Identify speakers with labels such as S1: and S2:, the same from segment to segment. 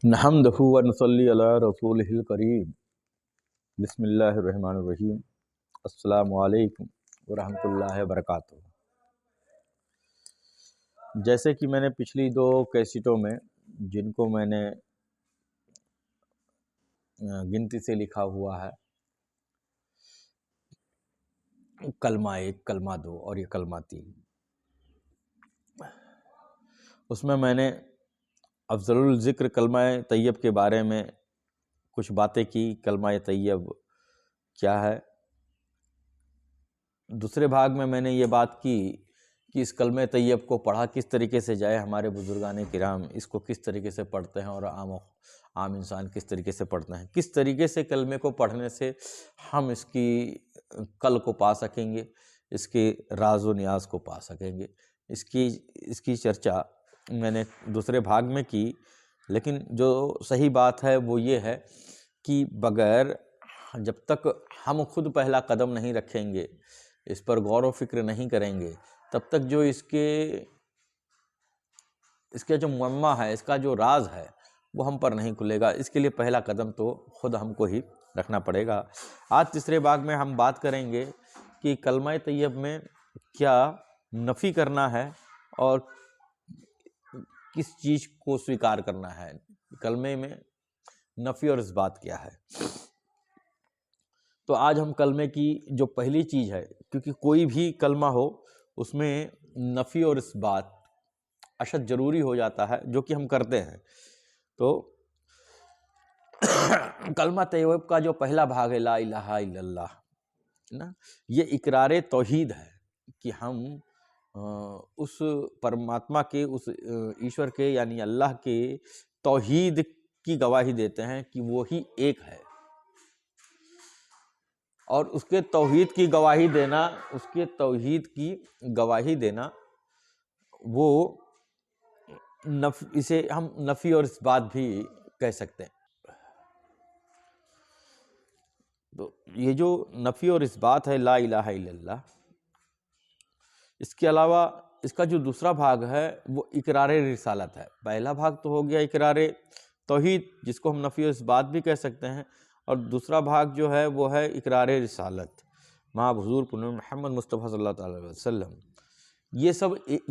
S1: نحمدہ و نصلی علی رسولہ الکریم بسم اللہ الرحمن الرحیم السلام علیکم ورحمۃ اللہ وبرکاتہ۔ جیسے کہ میں نے پچھلی دو کیسٹوں میں جن کو میں نے گنتی سے لکھا ہوا ہے، کلمہ ایک، کلمہ دو اور یہ کلمہ تین، اس میں نے افضل الذکر کلمہ طیب کے بارے میں کچھ باتیں کی۔ کلمہ طیب کیا ہے؟ دوسرے بھاگ میں نے یہ بات کی کہ اس کلمہ طیب کو پڑھا کس طریقے سے جائے، ہمارے بزرگان کرام اس کو کس طریقے سے پڑھتے ہیں اور عام انسان کس طریقے سے پڑھتے ہیں، کس طریقے سے کلمے کو پڑھنے سے ہم اس کی کل کو پا سکیں گے، اس کے راز و نیاز کو پا سکیں گے۔ اس کی چرچا میں نے دوسرے بھاگ میں کی، لیکن جو صحیح بات ہے وہ یہ ہے کہ بغیر جب تک ہم خود پہلا قدم نہیں رکھیں گے، اس پر غور و فکر نہیں کریں گے، تب تک جو اس کے جو معمہ ہے، اس کا جو راز ہے وہ ہم پر نہیں کھلے گا۔ اس کے لیے پہلا قدم تو خود ہم کو ہی رکھنا پڑے گا۔ آج تیسرے بھاگ میں ہم بات کریں گے کہ کلمہ طیب میں کیا نفی کرنا ہے اور کس چیز کو سویکار کرنا ہے، کلمے میں نفی اور اثبات کیا ہے۔ تو آج ہم کلمے کی جو پہلی چیز ہے، کیونکہ کوئی بھی کلمہ ہو اس میں نفی اور اثبات اشد ضروری ہو جاتا ہے، جو کہ ہم کرتے ہیں۔ تو کلمہ طیب کا جو پہلا بھاگ ہے لا الہ الا اللہ نا، یہ اقرار توحید ہے کہ ہم اس پرماتما کے، اس ایشور کے یعنی اللہ کے توحید کی گواہی دیتے ہیں کہ وہی ایک ہے، اور اس کے توحید کی گواہی دینا وہ اسے ہم نفی اور اثبات بھی کہہ سکتے ہیں۔ تو یہ جو نفی اور اثبات ہے لا الہ الا اللہ، اس کے علاوہ اس کا جو دوسرا بھاگ ہے وہ اقرار رسالت ہے۔ پہلا بھاگ تو ہو گیا اقرار توحید، جس کو ہم نفی و اثبات بھی کہہ سکتے ہیں، اور دوسرا بھاگ جو ہے وہ ہے اقرار رسالت مع حضور محمد مصطفیٰ صلی اللہ تعالی علیہ وسلم۔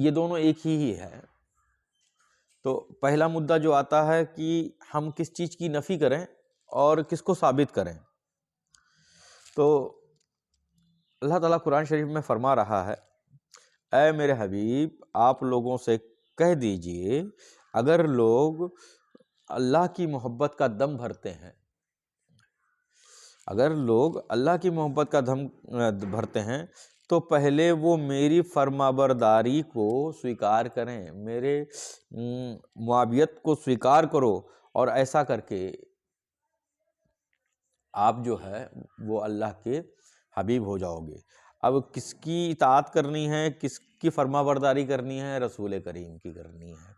S1: یہ دونوں ایک ہی ہے۔ تو پہلا مدعا جو آتا ہے کہ ہم کس چیز کی نفی کریں اور کس کو ثابت کریں، تو اللہ تعالیٰ قرآن شریف میں فرما رہا ہے، اے میرے حبیب آپ لوگوں سے کہہ دیجئے اگر لوگ اللہ کی محبت کا دم بھرتے ہیں، اگر لوگ اللہ کی محبت کا دم بھرتے ہیں تو پہلے وہ میری فرما برداری کو سویکار کریں، میرے معابیت کو سویکار کرو، اور ایسا کر کے آپ جو ہے وہ اللہ کے حبیب ہو جاؤ گے۔ اب کس کی اطاعت کرنی ہے، کس کی فرما برداری کرنی ہے؟ رسول کریم کی کرنی ہے۔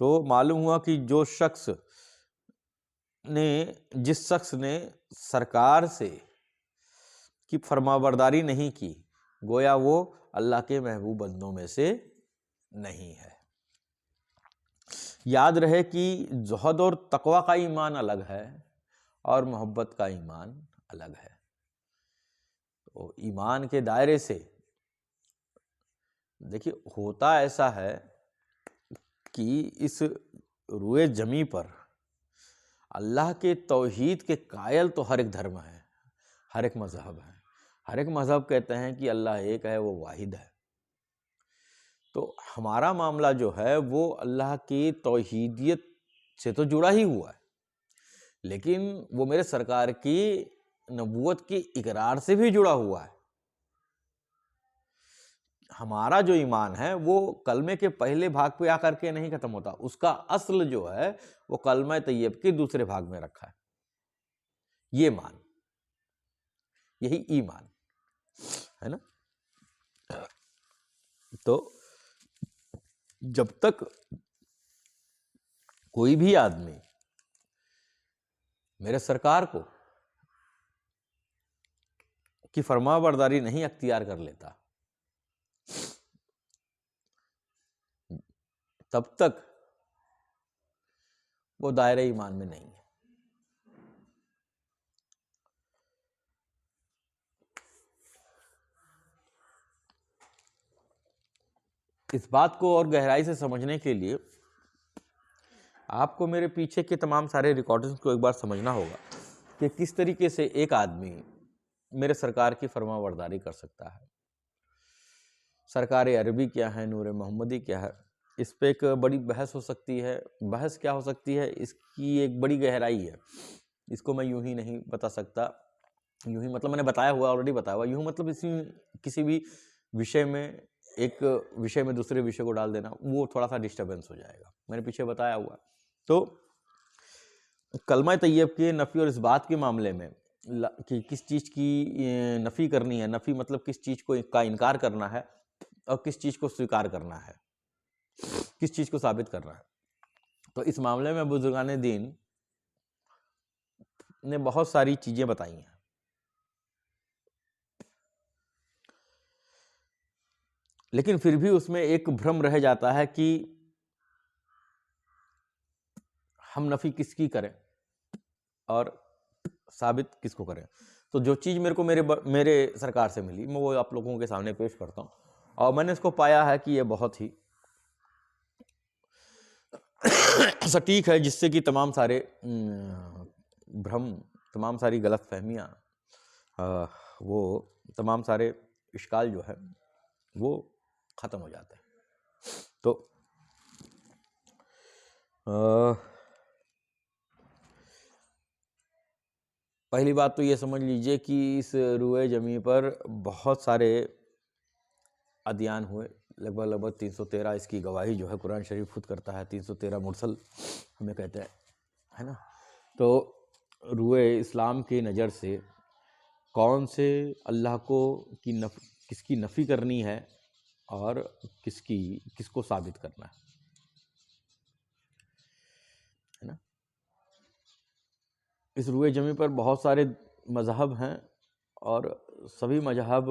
S1: تو معلوم ہوا کہ جس شخص نے سرکار سے کی فرما برداری نہیں کی، گویا وہ اللہ کے محبوب بندوں میں سے نہیں ہے۔ یاد رہے کہ زہد اور تقوی کا ایمان الگ ہے اور محبت کا ایمان الگ ہے۔ تو ایمان کے دائرے سے دیکھیے ہوتا ایسا ہے کہ اس روئے زمیں پر اللہ کے توحید کے قائل تو ہر ایک دھرم ہے، ہر ایک مذہب ہے، ہر ایک مذہب کہتے ہیں کہ اللہ ایک ہے، وہ واحد ہے۔ تو ہمارا معاملہ جو ہے وہ اللہ کی توحیدیت سے تو جڑا ہی ہوا ہے، لیکن وہ میرے سرکار کی نبوت کی اقرار سے بھی جڑا ہوا ہے۔ ہمارا جو ایمان ہے وہ کلمے کے پہلے بھاگ پہ آ کر کے نہیں ختم ہوتا، اس کا اصل جو ہے وہ کلمہ طیب کے دوسرے بھاگ میں رکھا ہے۔ یہ مان، یہی ایمان ہے نا۔ تو جب تک کوئی بھی آدمی میرے سرکار کی فرما برداری نہیں اختیار کر لیتا، تب تک وہ دائرہ ایمان میں نہیں ہے۔ اس بات کو اور گہرائی سے سمجھنے کے لیے آپ کو میرے پیچھے کے تمام سارے ریکارڈنگز کو ایک بار سمجھنا ہوگا کہ کس طریقے سے ایک آدمی میرے سرکار کی فرما برداری کر سکتا ہے۔ سرکار عربی کیا ہے، نور محمدی کیا ہے، اس پہ ایک بڑی بحث ہو سکتی ہے۔ بحث کیا ہو سکتی ہے، اس کی ایک بڑی گہرائی ہے، اس کو میں یوں ہی نہیں بتا سکتا۔ یوں ہی مطلب میں نے بتایا ہوا، آلریڈی بتایا ہوا، یوں مطلب کسی بھی وشے میں ایک وشے میں دوسرے وشے کو ڈال دینا، وہ تھوڑا سا ڈسٹربنس ہو جائے گا۔ میں نے پیچھے بتایا ہوا۔ تو کلمہ طیب کے نفی اور اس بات کے معاملے میں کہ کس چیز کی نفی کرنی ہے، نفی مطلب کس چیز کو کا انکار کرنا ہے اور کس چیز کو سویکار کرنا ہے، کس چیز کو ثابت کرنا ہے، تو اس معاملے میں بزرگان دین نے بہت ساری چیزیں بتائی ہیں۔ لیکن پھر بھی اس میں ایک بھرم رہ جاتا ہے کہ ہم نفی کس کی کریں اور ثابت کس کو کریں۔ تو جو چیز میرے کو میرے سرکار سے ملی، میں وہ آپ لوگوں کے سامنے پیش کرتا ہوں، اور میں نے اس کو پایا ہے کہ یہ بہت ہی سٹیک ہے، جس سے کہ تمام سارے بھرم، تمام ساری غلط فہمیاں، وہ تمام سارے اشکال جو ہے وہ ختم ہو جاتے ہیں۔ تو پہلی بات تو یہ سمجھ لیجئے کہ اس روئے زمیں پر بہت سارے ادیان ہوئے، لگ بھگ 313 اس کی گواہی جو ہے قرآن شریف خود کرتا ہے، 313 مرسل ہمیں کہتے ہیں، ہے نا۔ تو روئے اسلام کی نظر سے کون سے اللہ کو کس کی نفی کرنی ہے اور کس کو ثابت کرنا ہے نا۔ اس روئے زمیں پر بہت سارے مذہب ہیں، اور سبھی مذہب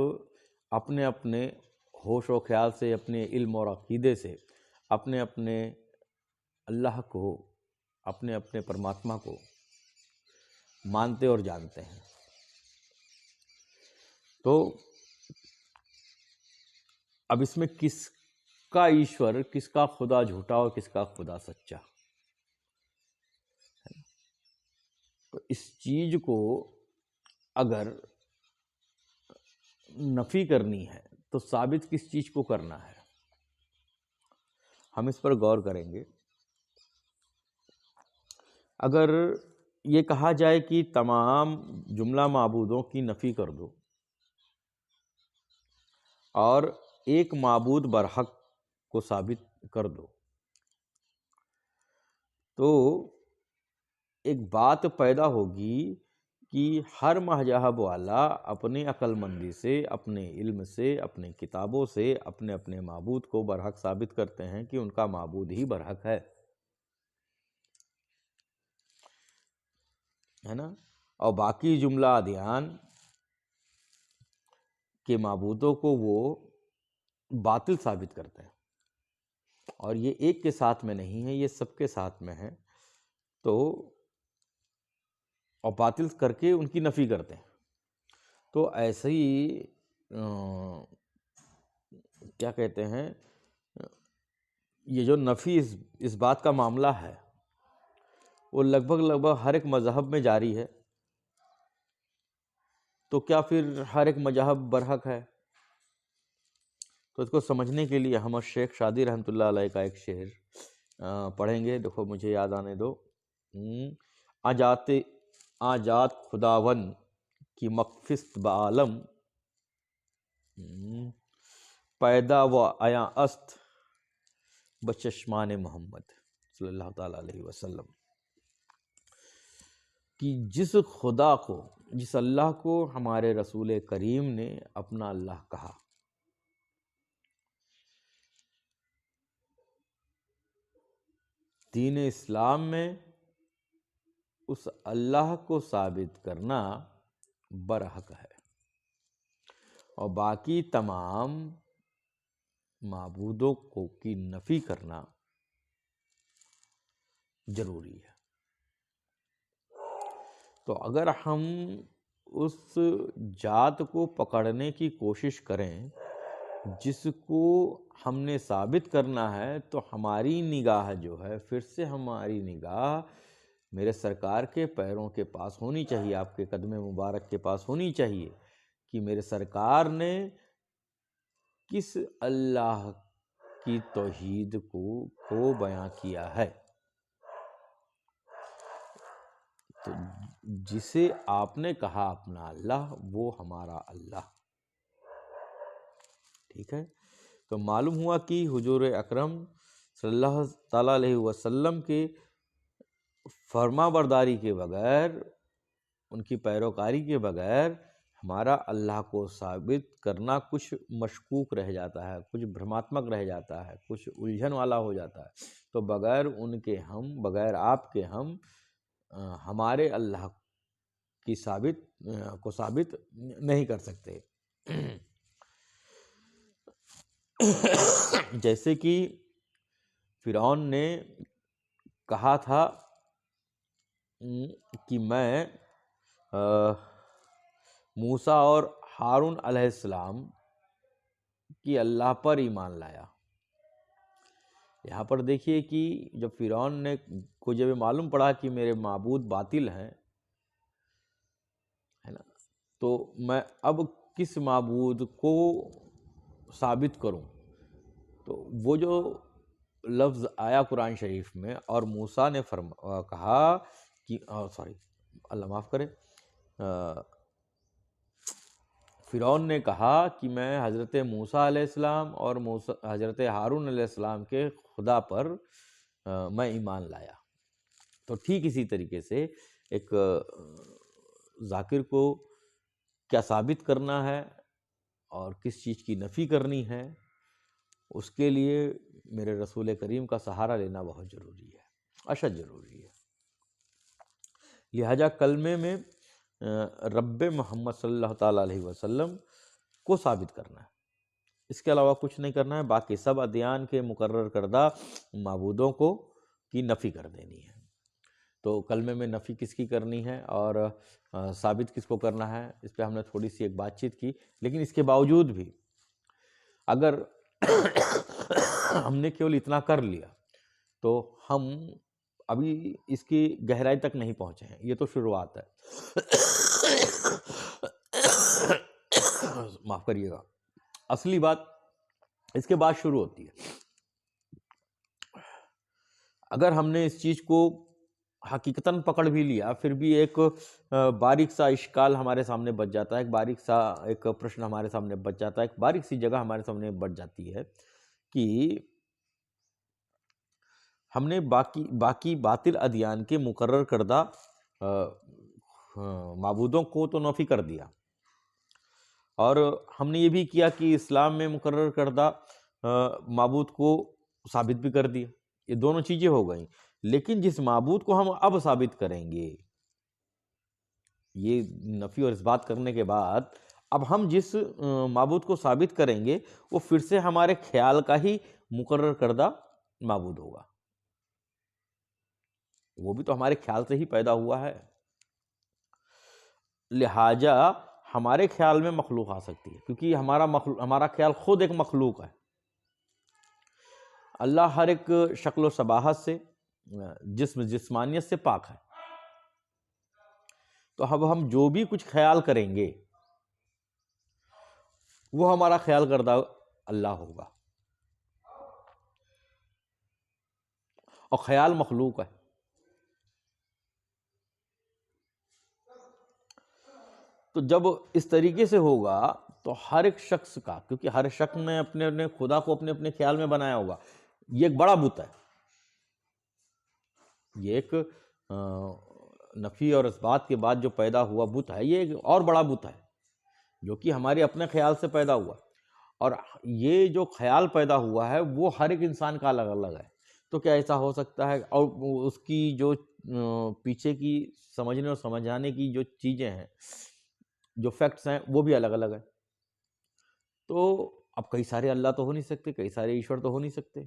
S1: اپنے اپنے ہوش و خیال سے، اپنے علم اور عقیدے سے اپنے اپنے اللہ کو، اپنے اپنے پرماتما کو مانتے اور جانتے ہیں۔ تو اب اس میں کس کا ایشور، کس کا خدا جھوٹا اور کس کا خدا سچا، تو اس چیز کو اگر نفی کرنی ہے تو ثابت کس چیز کو کرنا ہے، ہم اس پر غور کریں گے۔ اگر یہ کہا جائے کہ تمام جملہ معبودوں کی نفی کر دو اور ایک معبود برحق کو ثابت کر دو، تو ایک بات پیدا ہوگی کہ ہر مذہب والا اپنے عقل مندی سے، اپنے علم سے، اپنے کتابوں سے اپنے اپنے معبود کو برحق ثابت کرتے ہیں کہ ان کا معبود ہی برحق ہے نا۔ اور باقی جملہ ادیان کے معبودوں کو وہ باطل ثابت کرتے ہیں، اور یہ ایک کے ساتھ میں نہیں ہے، یہ سب کے ساتھ میں ہے، تو اور باطل کر کے ان کی نفی کرتے ہیں۔ تو ایسے ہی کیا کہتے ہیں، یہ جو نفی اس بات کا معاملہ ہے وہ لگ بھگ ہر ایک مذہب میں جاری ہے، تو کیا پھر ہر ایک مذہب برحق ہے؟ تو اس کو سمجھنے کے لیے ہم شیخ شادی رحمۃ اللہ علیہ کا ایک شعر پڑھیں گے۔ دیکھو مجھے یاد آنے دو۔ آجات خداون کی مقفست بعالم، پیدا و عیاں است بچشمان محمد صلی اللہ تعالیٰ علیہ وسلم، کہ جس خدا کو، جس اللہ کو ہمارے رسول کریم نے اپنا اللہ کہا، دین اسلام میں اس اللہ کو ثابت کرنا برحق ہے، اور باقی تمام معبودوں کی نفی کرنا ضروری ہے۔ تو اگر ہم اس ذات کو پکڑنے کی کوشش کریں جس کو ہم نے ثابت کرنا ہے، تو ہماری نگاہ جو ہے، پھر سے ہماری نگاہ میرے سرکار کے پیروں کے پاس ہونی چاہیے، آپ کے قدم مبارک کے پاس ہونی چاہیے کہ میرے سرکار نے کس اللہ کی توحید کو بیان کیا ہے۔ تو جسے آپ نے کہا اپنا اللہ، وہ ہمارا اللہ، ٹھیک ہے۔ تو معلوم ہوا کہ حضور اکرم صلی اللہ تعالیٰ علیہ وسلم کے فرما برداری کے بغیر، ان کی پیروکاری کے بغیر ہمارا اللہ کو ثابت کرنا کچھ مشکوک رہ جاتا ہے، کچھ بھرماتمک رہ جاتا ہے، کچھ الجھن والا ہو جاتا ہے۔ تو بغیر ان کے ہم، بغیر آپ کے ہم ہمارے اللہ کی ثابت نہیں کر سکتے۔ جیسے کہ فرعون نے کہا تھا کہ میں موسیٰ اور ہارون علیہ السلام کی اللہ پر ایمان لایا۔ یہاں پر دیکھیے کہ جب فرعون کو جب معلوم پڑا کہ میرے معبود باطل ہیں، ہے نا، تو میں اب کس معبود کو ثابت کروں؟ تو وہ جو لفظ آیا قرآن شریف میں، اور موسیٰ نے کہا کہ اللہ معاف کرے، فرعون نے کہا کہ میں حضرت موسیٰ علیہ السلام اور حضرت ہارون علیہ السلام کے خدا پر میں ایمان لایا۔ تو ٹھیک اسی طریقے سے ایک ذاکر کو کیا ثابت کرنا ہے اور کس چیز کی نفی کرنی ہے، اس کے لیے میرے رسول کریم کا سہارا لینا بہت ضروری ہے، اشد ضروری ہے۔ لہٰذا کلمے میں رب محمد صلی اللہ تعالیٰ علیہ وسلم کو ثابت کرنا ہے، اس کے علاوہ کچھ نہیں کرنا ہے۔ باقی سب ادیان کے مقرر کردہ معبودوں کی نفی کر دینی ہے۔ تو کلمے میں نفی کس کی کرنی ہے اور ثابت کس کو کرنا ہے، اس پہ ہم نے تھوڑی سی ایک بات چیت کی۔ لیکن اس کے باوجود بھی اگر ہم نے کیول اتنا کر لیا تو ہم ابھی اس کی گہرائی تک نہیں پہنچے ہیں، یہ تو شروعات ہے۔ معاف کریے گا، اصلی بات اس کے بعد شروع ہوتی ہے۔ اگر ہم نے اس چیز کو حقیقتاً پکڑ بھی لیا، پھر بھی ایک باریک سا اشکال ہمارے سامنے بچ جاتا ہے، ایک باریک سا ایک پرشن ہمارے سامنے بچ جاتا ہے، ایک باریک سی جگہ ہمارے سامنے بچ جاتی ہے کہ ہم نے باقی باطل ادیان کے مقرر کردہ معبودوں کو تو نفی کر دیا، اور ہم نے یہ بھی کیا کہ اسلام میں مقرر کردہ معبود کو ثابت بھی کر دیا۔ یہ دونوں چیزیں ہو گئیں، لیکن جس معبود کو ہم اب ثابت کریں گے، یہ نفی اور اثبات کرنے کے بعد اب ہم جس معبود کو ثابت کریں گے وہ پھر سے ہمارے خیال کا ہی مقرر کردہ معبود ہوگا، وہ بھی تو ہمارے خیال سے ہی پیدا ہوا ہے۔ لہٰذا ہمارے خیال میں مخلوق آ سکتی ہے، کیونکہ ہمارا خیال خود ایک مخلوق ہے۔ اللہ ہر ایک شکل و شباہت سے، جسمانیت سے پاک ہے۔ تو اب ہم جو بھی کچھ خیال کریں گے وہ ہمارا خیال کردہ اللہ ہوگا، اور خیال مخلوق ہے۔ تو جب اس طریقے سے ہوگا تو ہر ایک شخص کا، کیونکہ ہر شخص نے اپنے خدا کو اپنے خیال میں بنایا ہوگا، یہ ایک بڑا بت ہے، یہ ایک نفی اور اثبات کے بعد جو پیدا ہوا بت ہے، یہ ایک اور بڑا بت ہے جو کہ ہمارے اپنے خیال سے پیدا ہوا، اور یہ جو خیال پیدا ہوا ہے وہ ہر ایک انسان کا الگ الگ ہے۔ تو کیا ایسا ہو سکتا ہے؟ اور اس کی جو پیچھے کی سمجھنے اور سمجھانے کی جو چیزیں ہیں، جو فیکٹس ہیں، وہ بھی الگ الگ ہیں۔ تو اب کئی سارے اللہ تو ہو نہیں سکتے، کئی سارے ایشور تو ہو نہیں سکتے،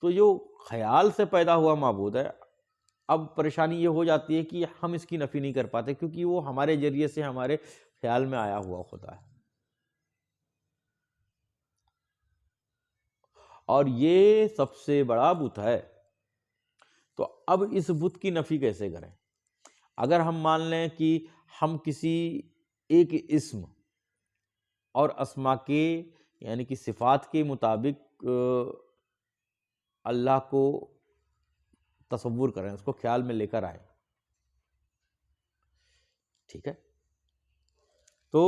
S1: تو جو خیال سے پیدا ہوا معبود ہے اب پریشانی یہ ہو جاتی ہے کہ ہم اس کی نفی نہیں کر پاتے، کیونکہ وہ ہمارے ذریعے سے ہمارے خیال میں آیا ہوا ہوتا ہے، اور یہ سب سے بڑا بت ہے۔ تو اب اس بت کی نفی کیسے کریں؟ اگر ہم مان لیں کہ ہم کسی ایک اسم اور اسما کے یعنی کہ صفات کے مطابق اللہ کو تصور کریں، اس کو خیال میں لے کر آئیں، ٹھیک ہے، تو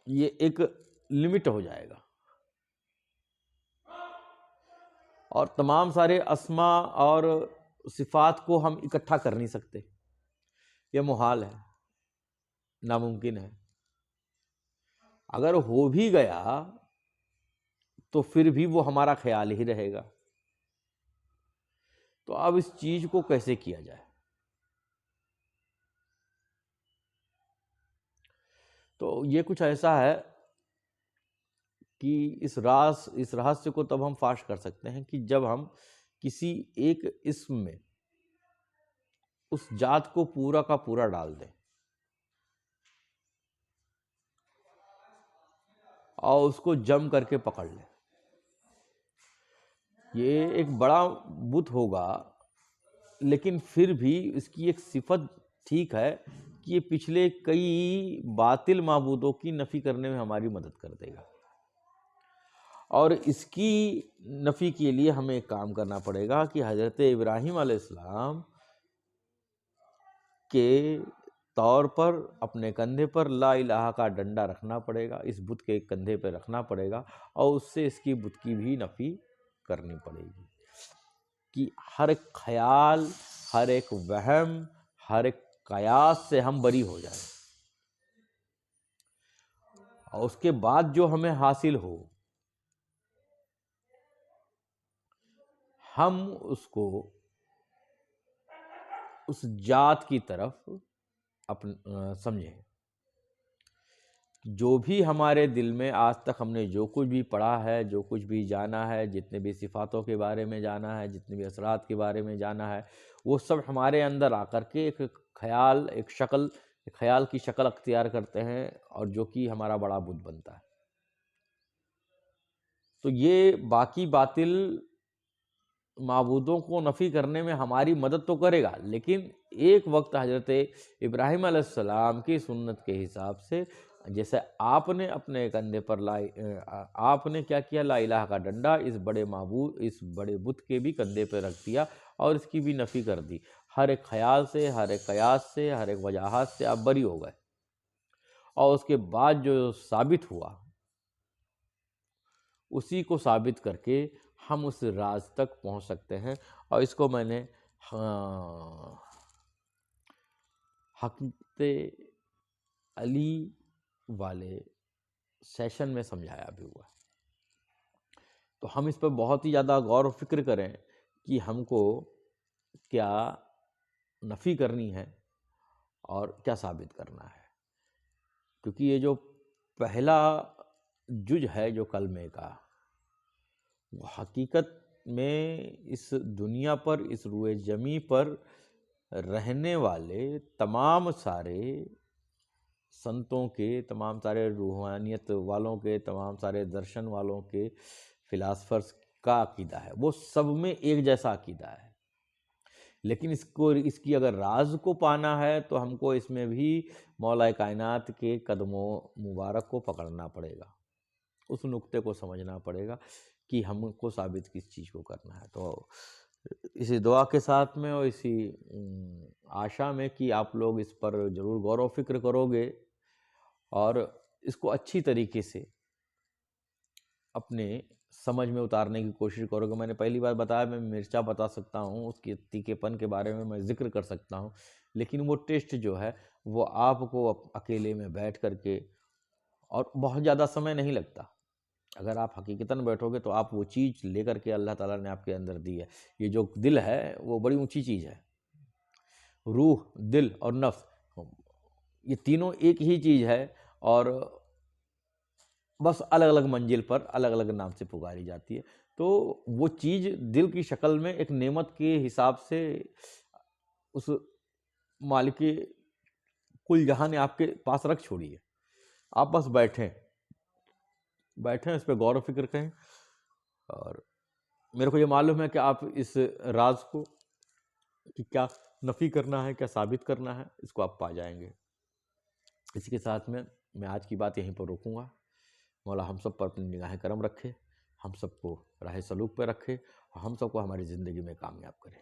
S1: یہ ایک لمٹ ہو جائے گا، اور تمام سارے اسما اور صفات کو ہم اکٹھا کر نہیں سکتے، یہ محال ہے، ناممکن ہے۔ اگر ہو بھی گیا تو پھر بھی وہ ہمارا خیال ہی رہے گا۔ تو اب اس چیز کو کیسے کیا جائے؟ تو یہ کچھ ایسا ہے کہ اس رہسیہ کو تب ہم فاش کر سکتے ہیں کہ جب ہم کسی ایک اسم میں اس ذات کو پورا کا پورا ڈال دیں اور اس کو جم کر کے پکڑ لیں۔ یہ ایک بڑا بت ہوگا، لیکن پھر بھی اس کی ایک صفت ٹھیک ہے کہ یہ پچھلے کئی باطل معبودوں کی نفی کرنے میں ہماری مدد کر دے گا، اور اس کی نفی کے لیے ہمیں ایک کام کرنا پڑے گا کہ حضرت ابراہیم علیہ السلام کے طور پر اپنے کندھے پر لا الہ کا ڈنڈا رکھنا پڑے گا، اس بت کے کندھے پہ رکھنا پڑے گا، اور اس سے اس کی بت کی بھی نفی کرنی پڑے گی، کہ ہر ایک خیال، ہر ایک وہم، ہر ایک قیاس سے ہم بری ہو جائیں، اور اس کے بعد جو ہمیں حاصل ہو ہم اس کو اس ذات کی طرف سمجھیں۔ جو بھی ہمارے دل میں آج تک ہم نے جو کچھ بھی پڑھا ہے، جو کچھ بھی جانا ہے، جتنے بھی صفاتوں کے بارے میں جانا ہے، جتنے بھی اثرات کے بارے میں جانا ہے، وہ سب ہمارے اندر آ کر کے ایک خیال، ایک خیال کی شکل اختیار کرتے ہیں، اور جو کہ ہمارا بڑا بت بنتا ہے۔ تو یہ باقی باطل معبودوں کو نفی کرنے میں ہماری مدد تو کرے گا، لیکن ایک وقت حضرت ابراہیم علیہ السلام کی سنت کے حساب سے، جیسے آپ نے اپنے کندھے پر آپ نے کیا کیا، لا الہ کا ڈنڈا اس بڑے معبود، اس بڑے بت کے بھی کندھے پہ رکھ دیا اور اس کی بھی نفی کر دی، ہر ایک خیال سے، ہر ایک قیاس سے، ہر ایک وجاہت سے آپ بری ہو گئے، اور اس کے بعد جو ثابت ہوا اسی کو ثابت کر کے ہم اس راز تک پہنچ سکتے ہیں، اور اس کو میں نے حقیقت علی والے سیشن میں سمجھایا بھی ہوا ہے۔ تو ہم اس پر بہت ہی زیادہ غور و فکر کریں کہ ہم کو کیا نفی کرنی ہے اور کیا ثابت کرنا ہے، کیونکہ یہ جو پہلا جز ہے جو کلمے کا، وہ حقیقت میں اس دنیا پر، اس روئے زمیں پر رہنے والے تمام سارے سنتوں کے، تمام سارے روحانیت والوں کے، تمام سارے درشن والوں کے، فلاسفرز کا عقیدہ ہے، وہ سب میں ایک جیسا عقیدہ ہے، لیکن اس کی اگر راز کو پانا ہے تو ہم کو اس میں بھی مولا کائنات کے قدموں مبارک کو پکڑنا پڑے گا، اس نقطے کو سمجھنا پڑے گا کہ ہم کو ثابت کس چیز کو کرنا ہے۔ تو اسی دعا کے ساتھ میں اور اسی آشا میں کہ آپ لوگ اس پر ضرور غور و فکر کرو گے اور اس کو اچھی طریقے سے اپنے سمجھ میں اتارنے کی کوشش کرو گے۔ میں نے پہلی بار بتایا، میں مرچا بتا سکتا ہوں، اس کے تیکھے پن کے بارے میں ذکر کر سکتا ہوں، لیکن وہ ٹیسٹ جو ہے وہ آپ کو اکیلے میں بیٹھ کر کے، اور بہت زیادہ سمے نہیں لگتا، اگر آپ حقیقتاً بیٹھو گے تو آپ وہ چیز لے کر کے اللہ تعالیٰ نے آپ کے اندر دی ہے۔ یہ جو دل ہے وہ بڑی اونچی چیز ہے، روح، دل اور نفس، یہ تینوں ایک ہی چیز ہے، اور بس الگ الگ منزل پر الگ الگ نام سے پکاری جاتی ہے. تو وہ چیز دل کی شکل میں ایک نعمت کے حساب سے اس مالک کل جہاں نے آپ کے پاس رکھ چھوڑی ہے. آپ بس بیٹھیں اس پہ غور و فکر کریں، اور میرے کو یہ معلوم ہے کہ آپ اس راز کو کہ کیا نفی کرنا ہے کیا ثابت کرنا ہے اس کو آپ پا جائیں گے. اسی کے ساتھ میں آج کی بات یہیں پر روکوں گا. مولا ہم سب پر اپنی نگاہ کرم رکھے، ہم سب کو راہ سلوک پہ رکھے، اور ہم سب کو ہماری زندگی میں کامیاب کرے.